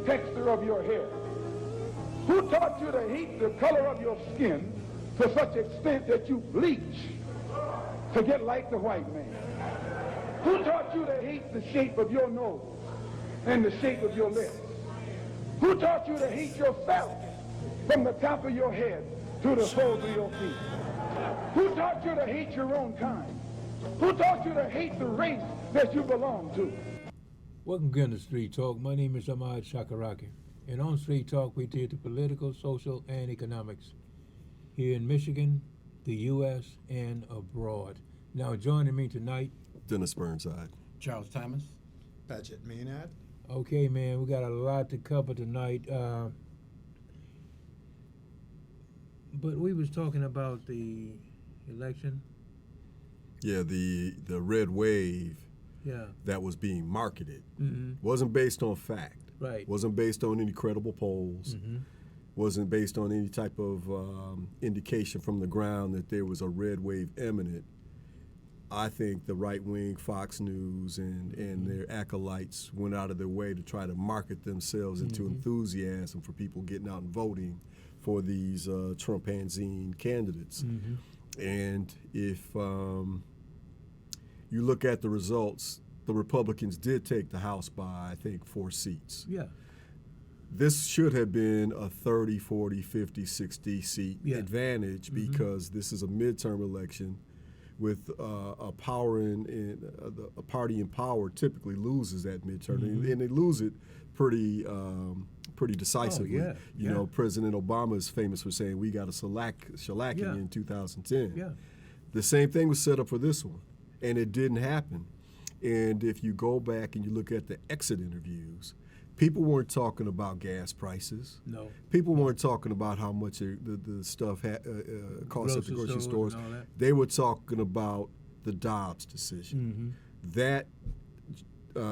texture of your hair? Who taught you to hate the color of your skin to such extent that you bleach to get like the white man? Who taught you to hate the shape of your nose and the shape of your lips? Who taught you to hate yourself from the top of your head to the soles of your feet? Who taught you to hate your own kind? Who taught you to hate the race that you belong to? Welcome again to Street Talk. My name is Ahmad Shakaraki. And on Street Talk, we deal with political, social, and economics here in Michigan, the U.S., and abroad. Now, joining me tonight, Dennis Burnside. Charles Thomas. Paget Maynard. Okay, man, we got a lot to cover tonight. But we was talking about the election. Yeah, the red wave Yeah, that was being marketed mm-hmm. wasn't based on fact. Right. Wasn't based on any credible polls. Mm-hmm. Wasn't based on any type of indication from the ground that there was a red wave imminent. I think the right-wing Fox News and their acolytes went out of their way to try to market themselves into enthusiasm for people getting out and voting for these Trumpanzine candidates. Mm-hmm. And if you look at the results, the Republicans did take the House by, I think, 4 seats. Yeah. This should have been a 30, 40, 50, 60 seat advantage because this is a midterm election with a power a party in power typically loses that midterm, and they lose it pretty decisively. Oh, you know, President Obama is famous for saying we got a shellacking in 2010. Yeah. The same thing was set up for this one, and it didn't happen. And if you go back and you look at the exit interviews, people weren't talking about gas prices. No. People weren't talking about how much the stuff costs at the grocery stores. and all that. They were talking about the Dobbs decision. That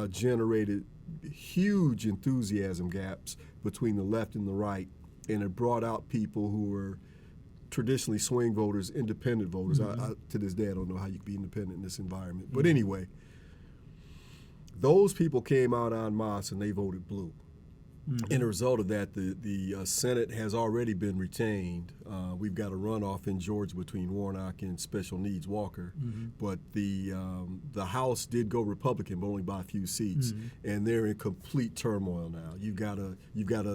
generated huge enthusiasm gaps between the left and the right, and it brought out people who were traditionally swing voters, independent voters. I, to this day, I don't know how you can be independent in this environment. But anyway, those people came out en masse and they voted blue. And a result of that, the Senate has already been retained. We've got a runoff in Georgia between Warnock and Special Needs Walker, but the House did go Republican, but only by a few seats, and they're in complete turmoil now. You've got a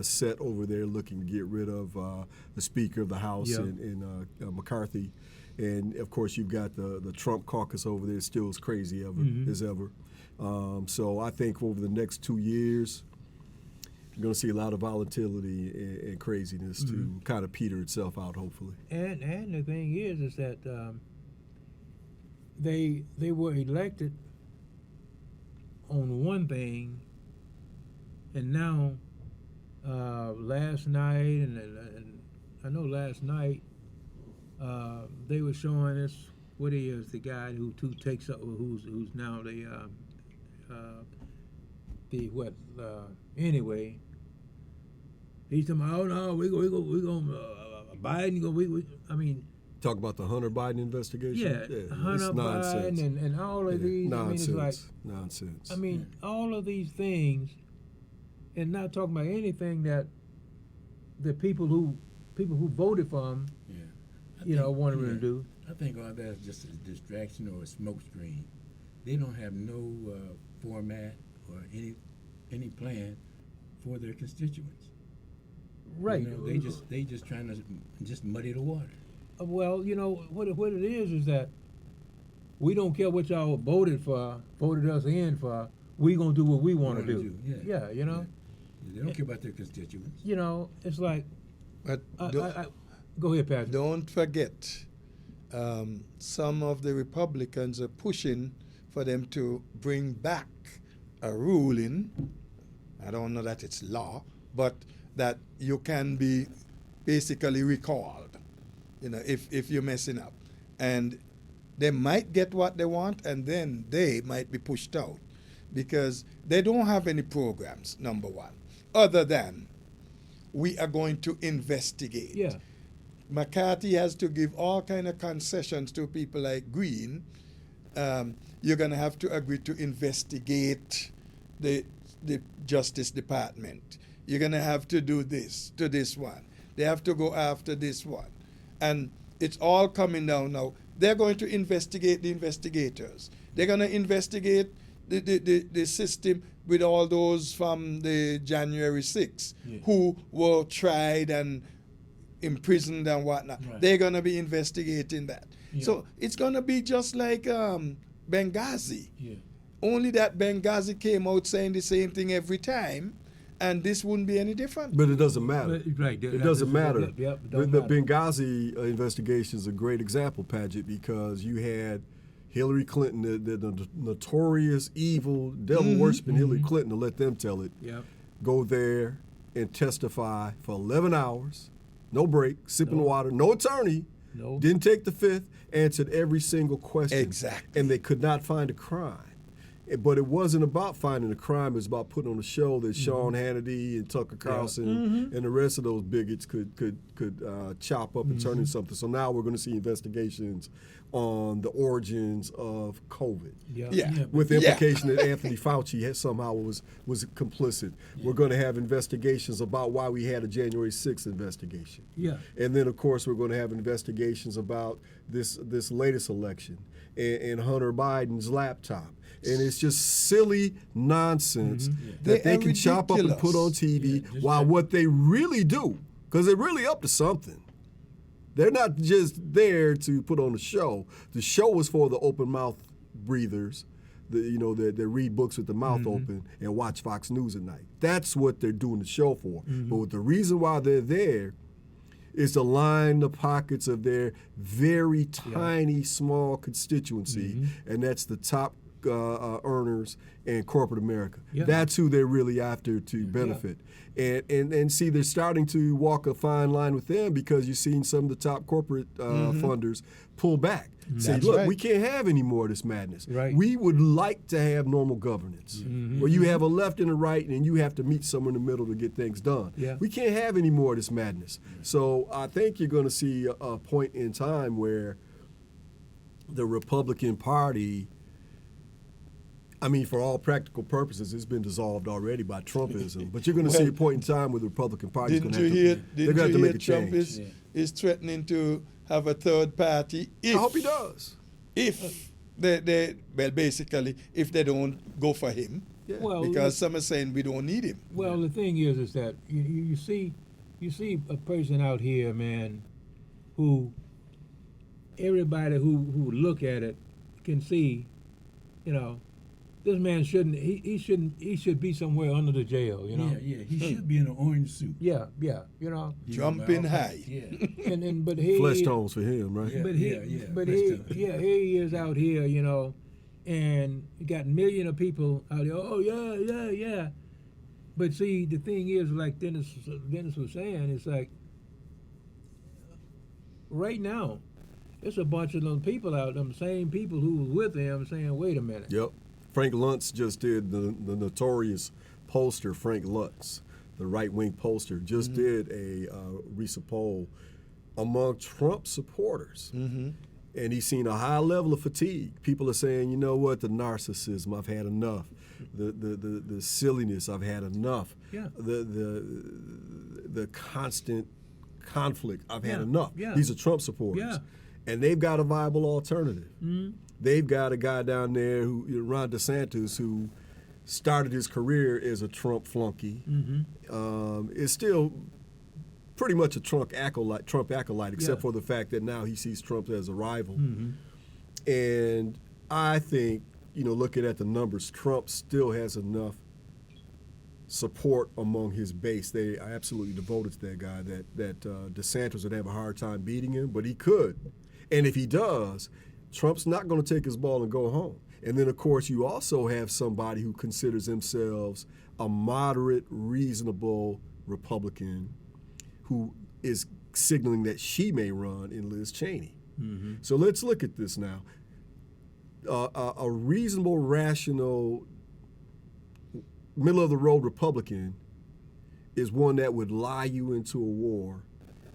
set over there looking to get rid of the Speaker of the House and McCarthy, and of course you've got the Trump caucus over there, still as crazy as ever. So I think over the next 2 years, you're going to see a lot of volatility and craziness to kind of peter itself out, hopefully. And the thing is that they were elected on one thing, and now last night and I know last night they were showing us what he is, the guy who takes up, who's now anyway. He's talking about, oh no, we gonna Biden. I mean, Talk about the Hunter Biden investigation. Yeah, Hunter Biden and all of these. Nonsense. I mean, it's nonsense. I mean, all of these things, and not talking about anything that the people who voted for him, wanted him to do. I think all that's just a distraction or a smokescreen. They don't have no format or any plan for their constituents. Right. You know, they just trying to just muddy the water. Well, what it is that we don't care what y'all voted us in for. We gonna do what we want to do. Yeah. Yeah. They don't care about their constituents. It's like. But go ahead, Patrick. don't forget, some of the Republicans are pushing for them to bring back a ruling. I don't know that it's law, but that you can be basically recalled, if you're messing up. And they might get what they want, and then they might be pushed out because they don't have any programs, number one, other than we are going to investigate. Yeah. McCarthy has to give all kind of concessions to people like Green. You're going to have to agree to investigate the Justice Department. you're going to have to do this to this one. They have to go after this one. And it's all coming down now. They're going to investigate the investigators. They're going to investigate the system with all those from the January 6th who were tried and imprisoned and whatnot. Right. They're going to be investigating that. Yeah. So it's going to be just like Benghazi. Yeah. Only that Benghazi came out saying the same thing every time, and this wouldn't be any different. But it doesn't matter. Right. It doesn't matter. Yep, it The don't matter. Benghazi investigation is a great example, Paget, because you had Hillary Clinton, the notorious evil devil worshiping Hillary Clinton, to let them tell it. Yep. Go there and testify for 11 hours, no break, sipping water, no attorney. No. Didn't take the fifth, answered every single question. Exactly. And they could not find a crime. But it wasn't about finding a crime. It was about putting on a show that Sean Hannity and Tucker Carlson and the rest of those bigots could chop up and turn into something. So now we're going to see investigations on the origins of COVID. Yep. Yeah. With the implication that Anthony Fauci somehow was complicit. We're going to have investigations about why we had a January 6th investigation. Yeah. And then, of course, we're going to have investigations about this latest election and Hunter Biden's laptop. And it's just silly nonsense that They they are can chop up and put on ridiculous. TV, just while like- what they really do, because they're really up to something. They're not just there to put on a show. The show is for the open mouth breathers, that read books with the mouth open and watch Fox News at night. That's what they're doing the show for. But the reason why they're there is to line the pockets of their very tiny, small constituency, and that's the top earners in corporate America. Yeah. That's who they're really after to benefit. And see, they're starting to walk a fine line with them, because you've seen some of the top corporate funders pull back. Say, That's look, right. we can't have any more of this madness. Right. We would like to have normal governance, where you have a left and a right, and you have to meet somewhere in the middle to get things done. Yeah. We can't have any more of this madness. So I think you're going to see a point in time where the Republican Party, I mean, for all practical purposes, it's been dissolved already by Trumpism. But you're going to see a point in time where the Republican Party is going Didn't to you have hear? to, they're going to Didn't have you to hear make a Trump change. is threatening to have a third party if I hope he does. if basically if they don't go for him, Yeah. Well, because some are saying we don't need him. Well, the thing is that you see a person out here, man, who everybody who look at it can see, this man shouldn't. He shouldn't. He should be somewhere under the jail. Yeah. He should be in an orange suit. Yeah. Jumping high. Yeah. And but he. Flesh tones for him, right? Yeah. But he, here he is out here, and you got millions of people out there. Oh yeah. But see, the thing is, like Dennis was saying, it's like right now, it's a bunch of them people out, them same people who was with him, saying, "Wait a minute." Yep. Frank Luntz just did the notorious pollster, Frank Luntz, the right-wing pollster, just did a recent poll among Trump supporters. And he's seen a high level of fatigue. People are saying, you know what, the narcissism, I've had enough. The silliness, I've had enough. Yeah. The constant conflict, I've had Yeah, enough. yeah. These are Trump supporters. Yeah. And they've got a viable alternative. They've got a guy down there, Ron DeSantis, who started his career as a Trump flunky. Is still pretty much a Trump acolyte, except Yeah. for the fact that now he sees Trump as a rival. And I think, looking at the numbers, Trump still has enough support among his base. They are absolutely devoted to that guy, that DeSantis would have a hard time beating him, but he could. And if he does, Trump's not going to take his ball and go home. And then, of course, you also have somebody who considers themselves a moderate, reasonable Republican who is signaling that she may run in Liz Cheney. So let's look at this now. A reasonable, rational, middle-of-the-road Republican is one that would lie you into a war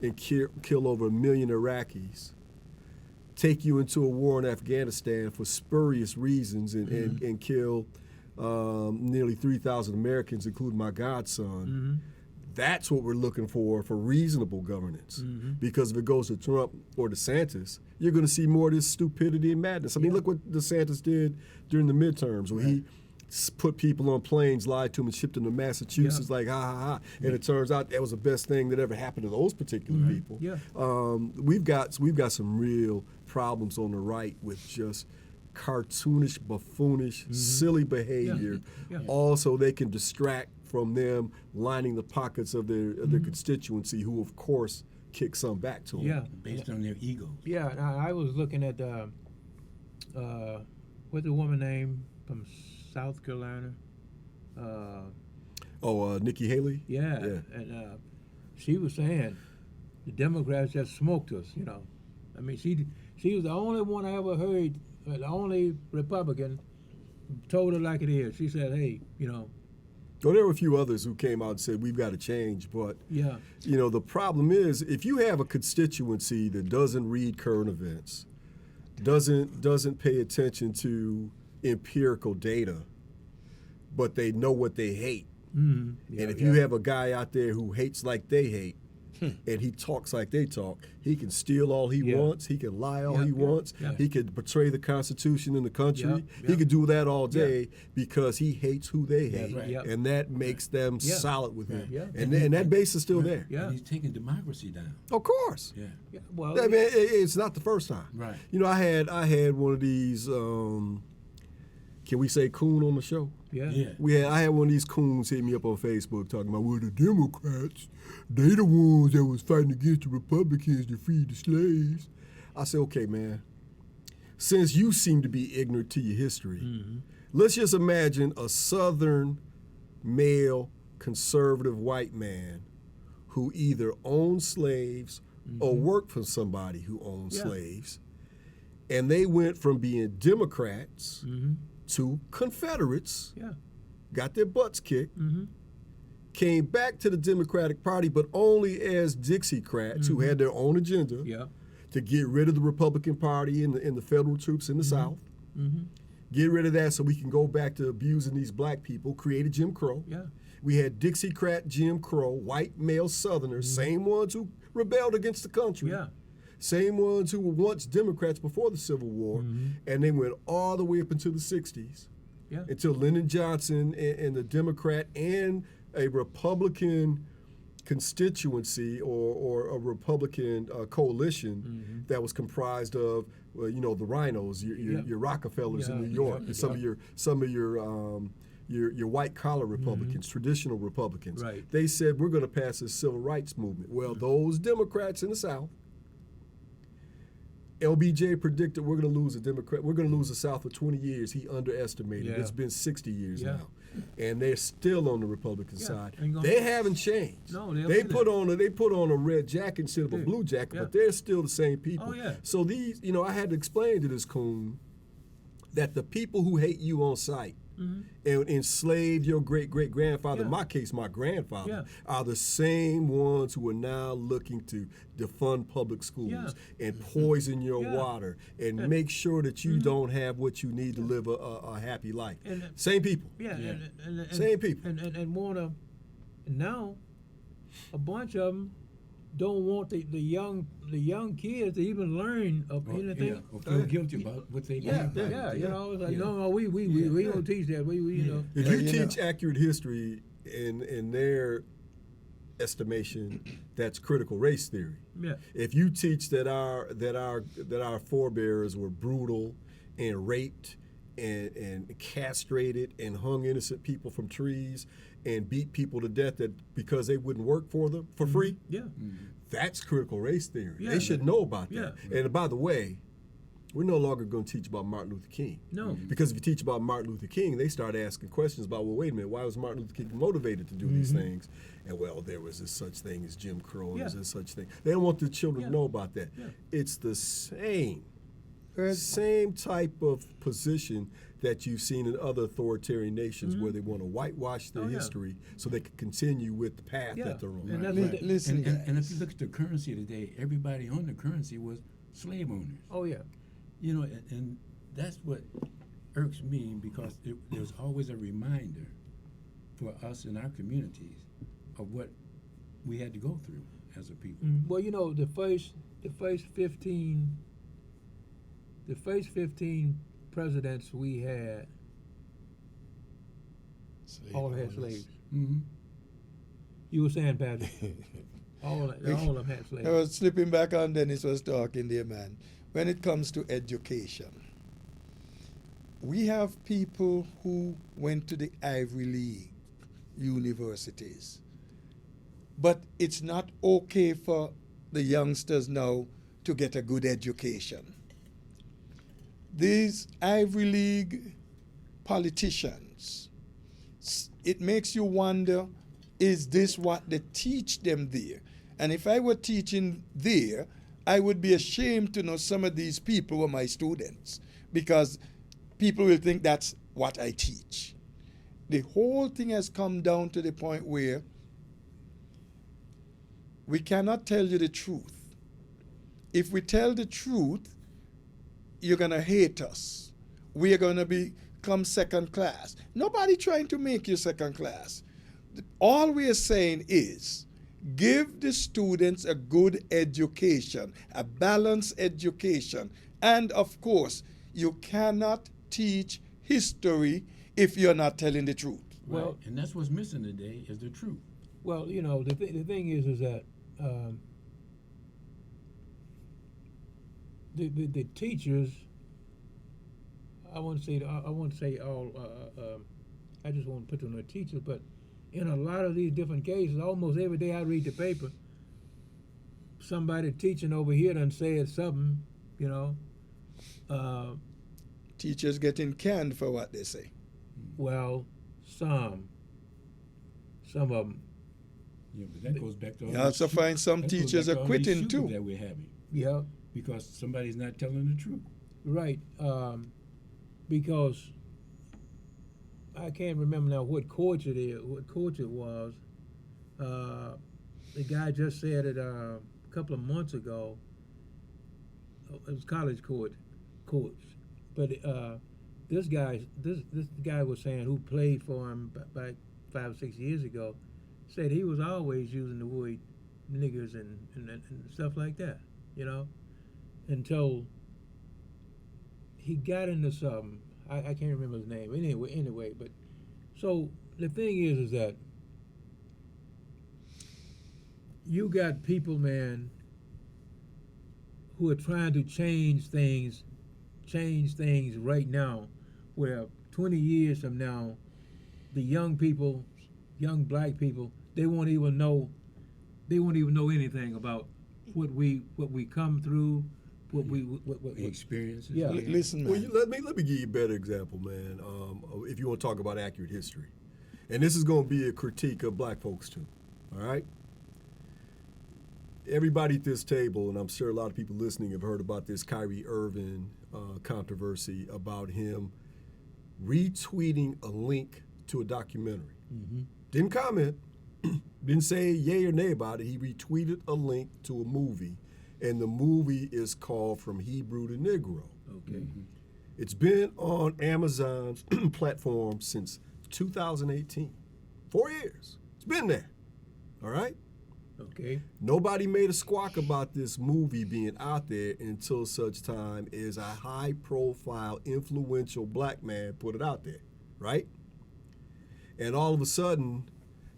and kill over 1 million Iraqis, take you into a war in Afghanistan for spurious reasons and kill nearly 3,000 Americans, including my godson. That's what we're looking for reasonable governance. Because if it goes to Trump or DeSantis, you're going to see more of this stupidity and madness. I mean, look what DeSantis did during the midterms, where he put people on planes, lied to them, and shipped them to Massachusetts like, ha, ha, ha. And it turns out that was the best thing that ever happened to those particular people. Yeah. We've got some real problems on the right with just cartoonish, buffoonish, silly behavior. Yeah. Also, they can distract from them lining the pockets of their constituency, who of course kick some back to them. Yeah. based on their egos. Yeah, and I was looking at what's the woman name from South Carolina? Nikki Haley. Yeah, and she was saying the Democrats just smoked us. You know, I mean, she was the only one I ever heard, the only Republican told her like it is. She said, "Hey, you know." Well, there were a few others who came out and said we've got to change, but Yeah. you know, the problem is if you have a constituency that doesn't read current events, doesn't pay attention to empirical data, but they know what they hate. Mm-hmm. And if you have a guy out there who hates like they hate, and he talks like they talk, he can steal all he wants, he can lie all he wants, he can betray the Constitution and the country. He could do that all day because he hates who they hate. right. And that makes them solid with him. Yeah. And that base is still there. Yeah. And he's taking democracy down. Of course. Yeah. Yeah, well, I mean, it's not the first time. Right. You know, I had one of these, can we say coon on the show? yeah. I had one of these coons hit me up on Facebook talking about, well, the Democrats, they the ones that was fighting against the Republicans to free the slaves. I said, okay, man, since you seem to be ignorant to your history, let's just imagine a Southern male conservative white man who either owned slaves or worked for somebody who owned slaves. And they went from being Democrats to Confederates, Yeah. got their butts kicked, came back to the Democratic Party, but only as Dixiecrats who had their own agenda Yeah. to get rid of the Republican Party and the federal troops in the South. Get rid of that so we can go back to abusing these black people, created Jim Crow. Yeah. We had Dixiecrat Jim Crow, white male Southerners, same ones who rebelled against the country. Yeah. Same ones who were once Democrats before the Civil War, and they went all the way up into the 60s Yeah. until Lyndon Johnson and the Democrat and a Republican constituency or a Republican coalition that was comprised of, well, you know, the rhinos, your Rockefellers in New York, and some of your white collar Republicans, traditional Republicans. Right. They said we're going to pass this civil rights movement. Well, those Democrats in the South, LBJ predicted we're going to lose we're going to lose the South for 20 years. He underestimated. Yeah. It's been 60 years Yeah. now, and they're still on the Republican Yeah. side. Ain't gonna- They haven't changed. No, they they haven't. put on a red jacket instead of a Yeah. blue jacket, Yeah. but they're still the same people. Oh, yeah. So these, you know, I had to explain to this coon that the people who hate you on sight and enslaved your great-great-grandfather, in my case, my grandfather, are the same ones who are now looking to defund public schools and poison your water and make sure that you don't have what you need to live a happy life. And, Same people. Yeah. And Same people. And wanna, now, a bunch of them don't want the young kids to even learn of anything. Or feel guilty about what they Yeah, did. you know, it's like, no, we don't teach that. We you know. If Yeah, you you teach accurate history in their estimation, that's critical race theory. Yeah. If you teach that our forebears were brutal and raped and castrated and hung innocent people from trees and beat people to death because they wouldn't work for them for free, Yeah. that's critical race theory. Yeah. They should know about that. Yeah. And by the way, we're no longer going to teach about Martin Luther King. No. Because if you teach about Martin Luther King, they start asking questions about, well, wait a minute, why was Martin Luther King motivated to do these things? And, well, there was this such thing as Jim Crow, and there's this such thing. They don't want the children to know about that. Yeah. It's the same Fred, type of position that you've seen in other authoritarian nations where they want to whitewash their Oh, yeah. history so they can continue with the path Yeah. that they're on. And that's Li- what they, listen, And if guys. you look at the currency today, everybody on the currency was slave owners. oh yeah. You know, and that's what irks me because there's always a reminder for us in our communities of what we had to go through as a people. Well, you know, the first 15 presidents we had all had slaves. Mm-hmm. You were saying, Patrick? all of them had slaves. I was slipping back on Dennis was talking there, man. When it comes to education, we have people who went to the Ivy League universities. But it's not okay for the youngsters now to get a good education. These Ivy League politicians, it makes you wonder, is this what they teach them there? And if I were teaching there, I would be ashamed to know some of these people were my students, because people will think that's what I teach. The whole thing has come down to the point where we cannot tell you the truth. If we tell the truth, you're going to hate us. We are going to become second class. Nobody trying to make you second class. All we are saying is give the students a good education, a balanced education. And of course, you cannot teach history if you're not telling the truth. Right. Well- And that's what's missing today is the truth. Well, you know, the thing is that the teachers, I want to say all. I just want to put them on the teachers, but in a lot of these different cases, almost every day I read the paper, somebody teaching over here done said something, you know. Teachers getting canned for what they say. Well, some of them, Yeah, but that goes back to all You the also shoot- find some that goes teachers back are to all these quitting shootings too. that we're having yeah, because somebody's not telling the truth. right. Because I can't remember now what coach it is, what coach it was. The guy just said it a couple of months ago. It was college coach, but this guy was saying, who played for him back 5 or 6 years ago, said he was always using the word niggers and stuff like that, you know, until he got into something. I can't remember his name anyway, but so the thing is that you got people, man, who are trying to change things right now, where 20 years from now, the young people, young black people, they won't even know anything about what we come through, what The experiences. Yeah. we have. Listen, man. Well, let me give you a better example, man. If you want to talk about accurate history, and this is going to be a critique of black folks too. All right. Everybody at this table, and I'm sure a lot of people listening have heard about this Kyrie Irving controversy about him retweeting a link to a documentary. Mm-hmm. Didn't comment, didn't say yay or nay about it. He retweeted a link to a movie, and the movie is called From Hebrew to Negro. Okay. It's been on Amazon's platform since 2018. 4 years. It's been there. All right? Okay. Nobody made a squawk about this movie being out there until such time as a high-profile, influential black man put it out there, right? And all of a sudden,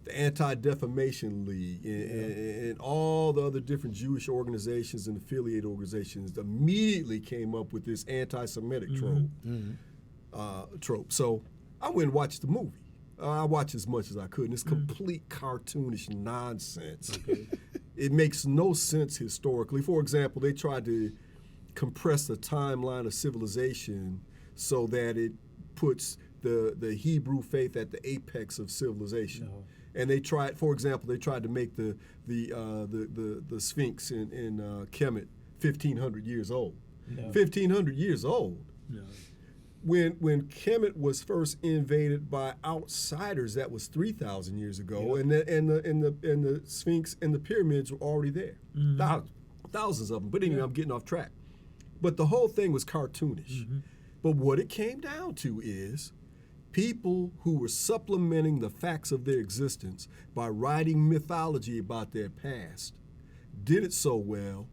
the Anti-Defamation League and all the other different Jewish organizations and affiliate organizations immediately came up with this anti-Semitic trope. So I went and watched the movie. I watched as much as I could, and it's complete cartoonish nonsense. Okay. It makes no sense historically. For example, they tried to compress the timeline of civilization so that it puts the Hebrew faith at the apex of civilization. No. And they tried, for example, they tried to make the Sphinx in Kemet 1,500 years old. No. 1,500 years old. No. When Kemet was first invaded by outsiders, that was 3,000 years ago, Yeah. and the Sphinx and the pyramids were already there, thousands of them. But anyway, Yeah. I'm getting off track. But the whole thing was cartoonish. Mm-hmm. But what it came down to is People who were supplementing the facts of their existence by writing mythology about their past did it so well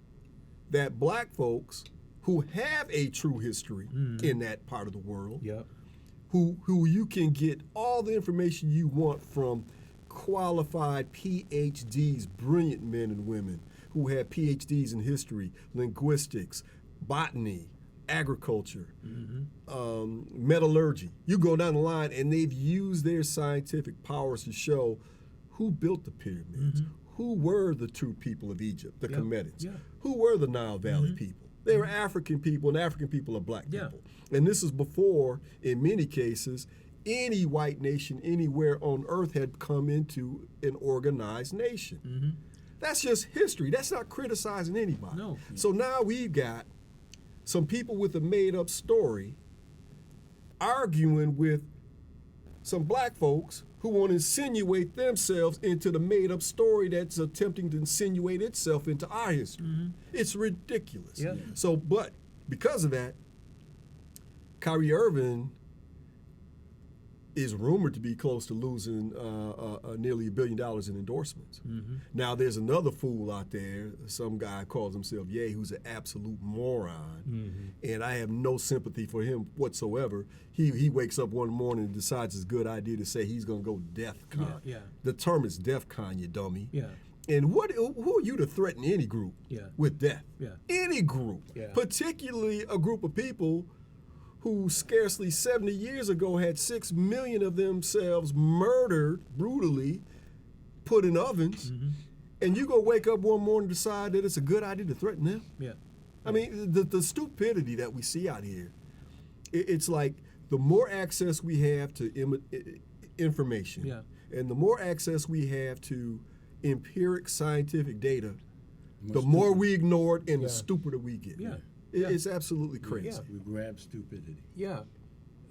that black folks who have a true history in that part of the world, Yep. who you can get all the information you want from qualified PhDs, brilliant men and women who have PhDs in history, linguistics, botany, agriculture, metallurgy. You go down the line, and they've used their scientific powers to show who built the pyramids, who were the true people of Egypt, the Kemetans, who were the Nile Valley people. They were African people, and African people are black people. And this is before, in many cases, any white nation anywhere on earth had come into an organized nation. That's just history. That's not criticizing anybody. No. So now we've got some people with a made-up story arguing with some black folks who want to insinuate themselves into the made-up story that's attempting to insinuate itself into our history. It's ridiculous. Yeah. So, but because of that, Kyrie Irving is rumored to be close to losing nearly $1 billion in endorsements. Now, there's another fool out there, some guy calls himself Ye, who's an absolute moron, and I have no sympathy for him whatsoever. He wakes up one morning and decides it's a good idea to say he's going to go DEFCON. Yeah. The term is DEFCON, you dummy. Yeah. And who are you to threaten any group with death? Yeah. Any group, particularly a group of people who scarcely 70 years ago had 6 million of themselves murdered brutally, put in ovens, and you go wake up one morning and decide that it's a good idea to threaten them? Yeah. I mean, the stupidity that we see out here, it's like the more access we have to information, and the more access we have to empiric scientific data, the more we ignore it and the stupider we get. Yeah. It's absolutely crazy. We grab stupidity. Yeah.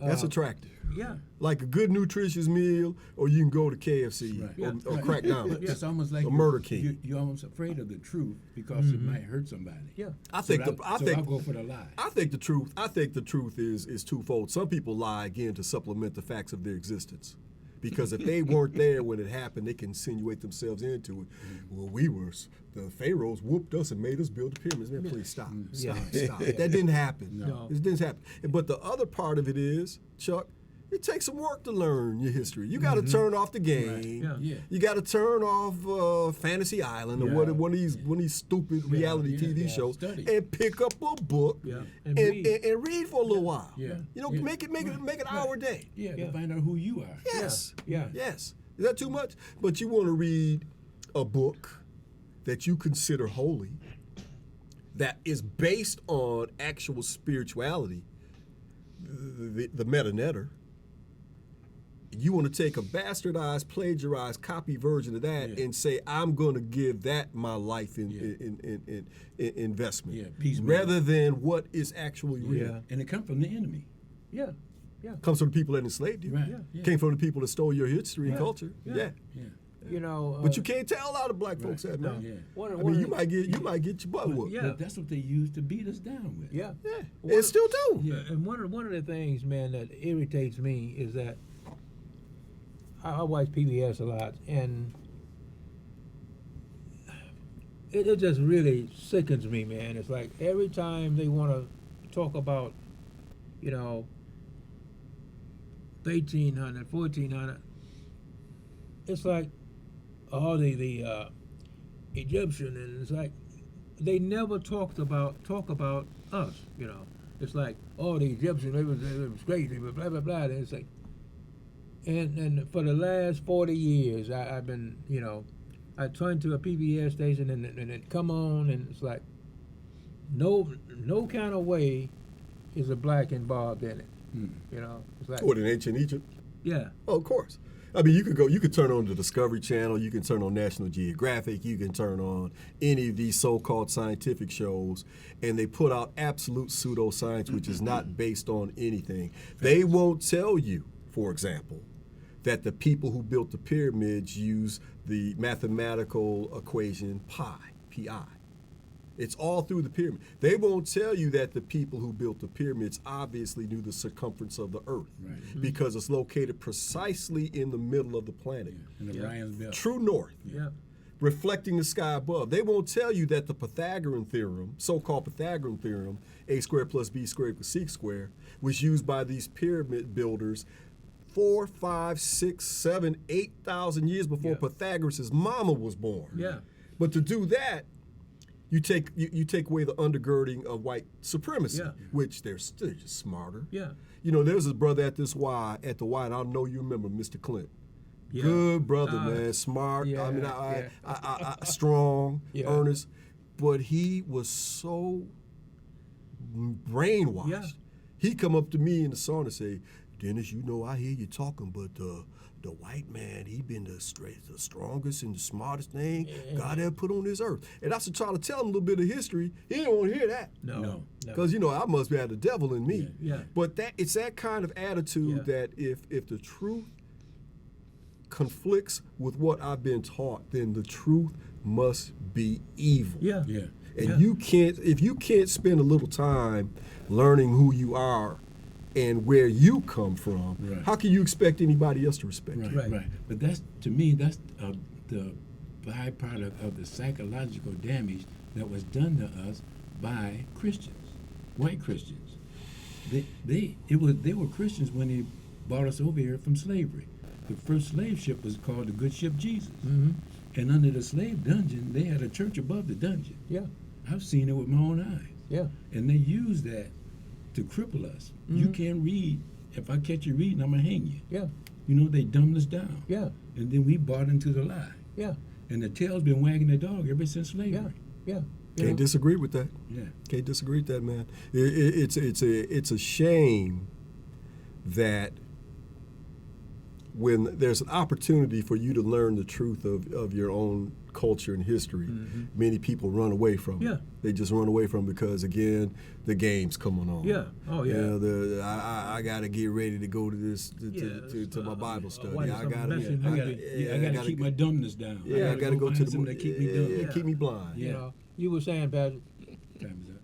That's attractive. Yeah. Like a good nutritious meal, or you can go to KFC or crack down. It's almost like a Murder King. You're almost afraid of the truth because it might hurt somebody. Yeah. I think I'll go for the lie. I think the truth is twofold. Some people lie again to supplement the facts of their existence. Because if they weren't there when it happened, they can insinuate themselves into it. Well, the pharaohs whooped us and made us build the pyramids. Man, please stop. Stop. That didn't happen. No. It didn't happen. But the other part of it is, Chuck, it takes some work to learn your history. You got to turn off the game. Right. Yeah. You got to turn off Fantasy Island or one of these stupid reality TV shows Study. and pick up a book And read for a little while. Yeah. You know, Yeah. make it an hour a day. To find out who you are. Yes. Yeah. Yes. Is that too much? But you want to read a book that you consider holy, that is based on actual spirituality, the meta-netter. You want to take a bastardized, plagiarized copy version of that and say, I'm going to give that my life in investment, rather than what is actually real. Yeah. And it comes from the enemy. Yeah. Yeah. Comes from the people that enslaved you. Right. Yeah. Came from the people that stole your history and culture. Yeah. You know. But you can't tell a lot of black folks that, man. Yeah. I mean, you might get your butt whooped. Yeah. But that's what they used to beat us down with. Yeah. Yeah. And still do. Yeah. And one of the things, man, that irritates me is that I watch PBS a lot, and it just really sickens me, man. It's like every time they want to talk about, 1800, 1400, it's like the Egyptian, and it's like they never talk about us. It's like, the Egyptian, it was great, blah blah blah. And it's like, and for the last 40 years, I've been, I turn to a PBS station and it come on, and it's like, no kind of way is a black involved in it. It's like, What, in ancient Egypt? yeah. Oh, of course. I mean, you could turn on the Discovery Channel, you can turn on National Geographic, you can turn on any of these so-called scientific shows, and they put out absolute pseudoscience, which is not based on anything. They won't tell you, for example, that the people who built the pyramids use the mathematical equation pi, Pi. It's all through the pyramid. They won't tell you that the people who built the pyramids obviously knew the circumference of the earth Right. because it's located precisely in the middle of the planet. And the Orion's belt. True north, Yeah. reflecting the sky above. They won't tell you that the Pythagorean theorem, so-called Pythagorean theorem, a squared plus b squared equals c squared, was used by these pyramid builders 4, 5, 6, 7, 8,000 years before Yeah. Pythagoras' mama was born. Yeah. But to do that, you take away the undergirding of white supremacy, Yeah. which they're still just smarter. Yeah. You know, there's a brother at the Y. I know you remember Mr. Clint. Yeah. Good brother, Uh, man, smart. I yeah, mean, yeah. I strong, Yeah. earnest, but he was so brainwashed. Yeah. He come up to me in the sauna and say, "Dennis, you know I hear you talking, but the white man, he been the strongest and the smartest thing God ever put on this earth." And I should try to tell him a little bit of history. He didn't want to hear that. No. Because I must have had the devil in me. Yeah. But it's that kind of attitude that if the truth conflicts with what I've been taught, then the truth must be evil. Yeah. Yeah. And Yeah. if you can't spend a little time learning who you are and where you come from, Right. how can you expect anybody else to respect Right, you? Right. right. But that's, to me, that's the byproduct of the psychological damage that was done to us by Christians, white Christians. They were Christians when they brought us over here from slavery. The first slave ship was called the Good Ship Jesus. Mm-hmm. And under the slave dungeon, they had a church above the dungeon. Yeah. I've seen it with my own eyes. Yeah. And they use that to cripple us. You Mhm. can't read. If I catch you reading, I'm going to hang you. Yeah. You know, they dumbed us down. Yeah. And then we bought into the lie. Yeah. And the tail's been wagging the dog ever since slavery. Yeah. Yeah. Can't disagree with that. Yeah. Can't disagree with that, man. It's a shame that when there's an opportunity for you to learn the truth of your own culture and history, many people run away from Yeah. it. They just run away from it because, again, the game's coming on. Yeah. Oh, yeah. You know, I got to get ready to go to this to my Bible study. watch I some got message to. movie. I gotta keep my dumbness down. Yeah, I got to go to find the something that keep me dumb. Yeah. keep me blind. You Yeah. know, you were saying, Patrick. Time is up.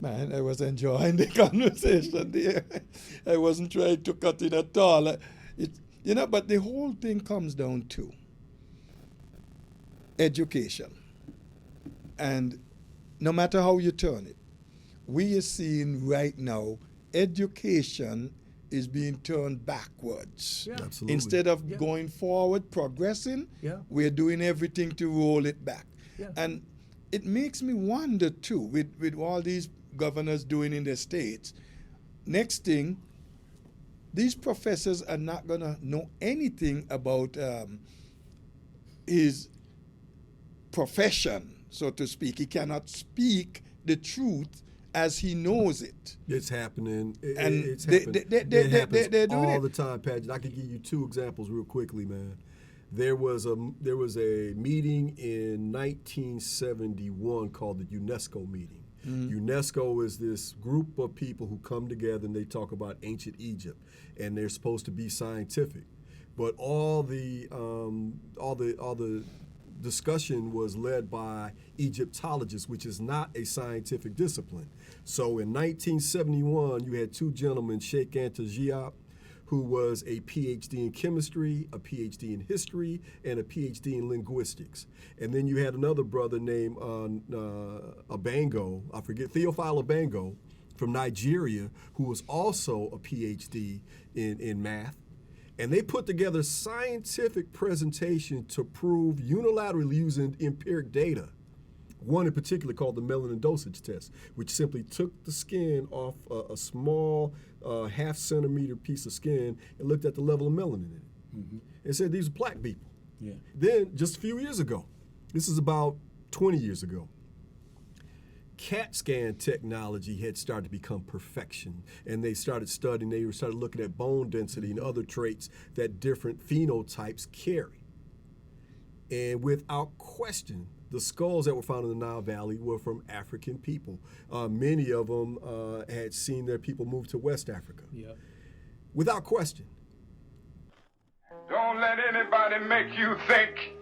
Man, I was enjoying the conversation there. I wasn't trying to cut it at all. But the whole thing comes down to education. And no matter how you turn it, we are seeing right now education is being turned backwards. Yeah. Absolutely. Instead of Yeah. going forward, progressing, Yeah. we're doing everything to roll it back. Yeah. And it makes me wonder too, with all these governors doing in the states, next thing, these professors are not going to know anything about his profession, so to speak. He cannot speak the truth as he knows it. It's happening. And It's they- happening. they- It happens they're doing all it. the time, Patrick. I can give you two examples real quickly, man. There was a meeting in 1971 called the UNESCO meeting. UNESCO is this group of people who come together and they talk about ancient Egypt, and they're supposed to be scientific, but all the discussion was led by Egyptologists, which is not a scientific discipline. So in 1971, you had two gentlemen, Sheikh Anta Diop, who was a PhD in chemistry, a PhD in history, and a PhD in linguistics. And then you had another brother named Abango, I forget, Theophile Abango from Nigeria, who was also a PhD in math. And they put together a scientific presentation to prove unilaterally using empiric data. One in particular called the melanin dosage test, which simply took the skin off a small half centimeter piece of skin and looked at the level of melanin in it. And said these are black people. Yeah. Then, just a few years ago, this is about 20 years ago, CAT scan technology had started to become perfection, and they started studying, they started looking at bone density and other traits that different phenotypes carry. And without question, the skulls that were found in the Nile Valley were from African people. Many of them had seen their people move to West Africa. Yeah. Without question. Don't let anybody make you think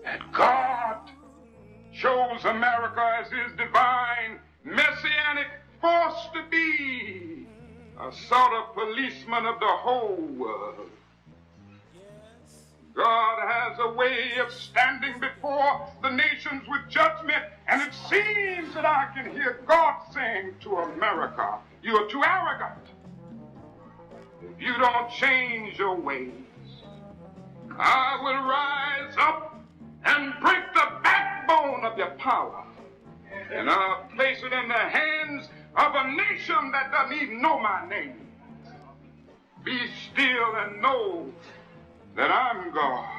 that God chose America as his divine messianic force to be a sort of policeman of the whole world. God has a way of standing before the nations with judgment, and it seems that I can hear God saying to America, you are too arrogant. If you don't change your ways, I will rise up and break the backbone of your power, and I'll place it in the hands of a nation that doesn't even know my name. Be still and know that I'm God.